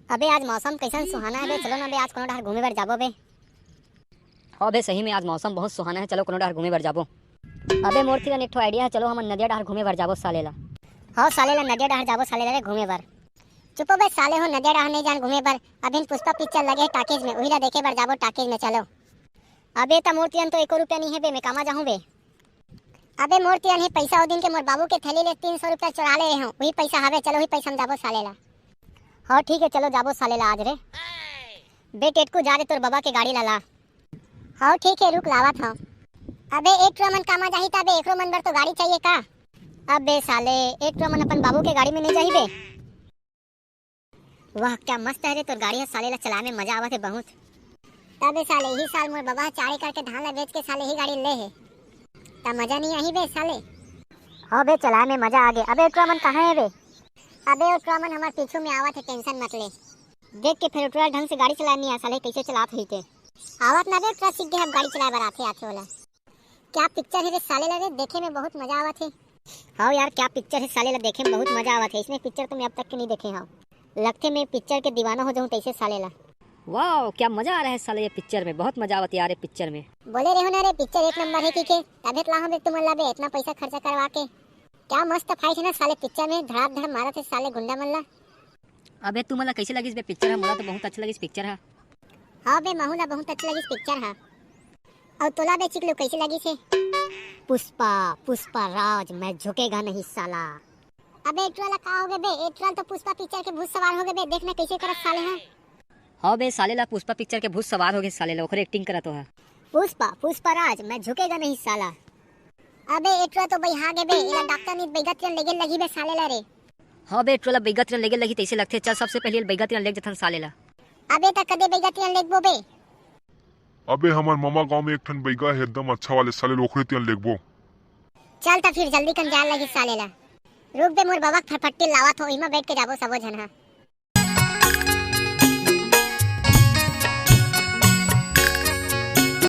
अबे आज मौसम कैसन सुहाना है बे, चलो ना बे आज कोनो डहर घूमे बर जाबो बे। हाँ बे सही में आज मौसम बहुत सुहाना है, चलो कोनो डहर घूमे बर जाबो। अबे मोर तीन एक ठो आइडिया है, चलो हम नदिया डहर घूमे बर जाबो सालेला। हाँ सालेला नदिया डहर जाबो सालेला रे घूमे बर। चुपो बे साले हो, नदिया डहर नहीं जान घूमे बर। अभी पुष्पा पिक्चर लगे है टाकीज में, वही ला देखे बर जाबो टाकीज में चलो। अबे त मोर तीन तो 1 रुपया नहीं है बे, मैं कामा जाऊँ बे। अबे मोर तीन ही पैसा ओ दिन के मोर बाबू के थैली ले 300 रुपया चुरा ले हूँ, वही पैसा हवे, चलो वही पैसा हम जाबो सालेला। हाँ ठीक है चलो जाबो सालेला आज रे। बे टेटकू जा रे तोर बाबा के गाड़ी ला। हाँ ठीक है रुक लावत हूँ। अबे एक मन कामा जाही ता बे, एक मन बर तो गाड़ी चाहिए का। अबे साले एक मन अपन बाबू के गाड़ी में नहीं जाही बे। वाह क्या मस्त है रे तोर गाड़ी है, साले ला चलाने में मजा आवत है बहुत। तबे साले ही साल मोर बाबा चाड़ी करके धान ला बेच के साले ही गाड़ी ले है, ता मजा नहीं आई बे साले। हाँ बे चलाने में मजा आ गया। अबे एक मन कहाँ है बे। अबे एक मन हमारे पीछू में आवत है, टेंशन मत ले। देख के फिर उतरा ढंग से गाड़ी चलानी है, साले कैसे चलात हुई थे। आवत ना बे ट्रक सीख गए, हम गाड़ी चलाए बर आते आते वाला। क्या पिक्चर है रे साले ला रे, देखे में बहुत मजा आवत है। हाँ यार क्या पिक्चर है साले ला, देखे में बहुत मजा आवत है। इसमें पिक्चर तो मैं अब तक के नहीं देखे हाँ, लगते मैं पिक्चर के दीवाना हो जाऊँ तैसे साले ला। वाह क्या मजा आ रहा है साले, ये पिक्चर में बहुत मजा आवत यार। पिक्चर में बोले रहो ना रे पिक्चर 1 नंबर है की के तबियत ला बे तुम ला बे, इतना पैसा खर्चा करवा के। क्या मस्त फाइट है ना साले पिक्चर में, धड़ाम धड़ मारत है साले गुंडा मन ला। अबे तू मला कैसे लगी बे पिक्चर है, मला तो बहुत अच्छा लगी पिक्चर है। हाँ बे महू ला बहुत अच्छा लगी पिक्चर है। और तोला बे चिकलो कैसे लगी से। पुष्पा पुष्पा राज मैं झुकेगा नहीं साला। अबे एट्रल का हो गए बे, एट्रल तो पुष्पा पिक्चर के भूत सवार हो गए बे, देखना कैसे करत साले हैं। हाँ बे साले ला पुष्पा पिक्चर के भूत सवार हो गए साले ला, ओखरे एक्टिंग करा तो है। पुष्पा पुष्पा राज मैं झुकेगा नहीं साला। अबे एट्रल तो बैहा गए बे, इला डॉक्टर नी बैगत लेगे लगी बे साले ला रे। हाँ बे ट्रोला बैगत लेगे लगी तैसे लगते, चल सबसे पहले बैगत लेग जथन साले ला। अबे त कदे बैगत लेगबो बे। अबे हमार मामा गांव में एक ठन बैगा है एकदम अच्छा वाले, साले लोखड़े तियन लेगबो। चल त फिर जल्दी कन जाए लगी साले ला। रुक बे मोर बाबा फटफटी लावत हो, इमा बैठ के जाबो सबो झन हा।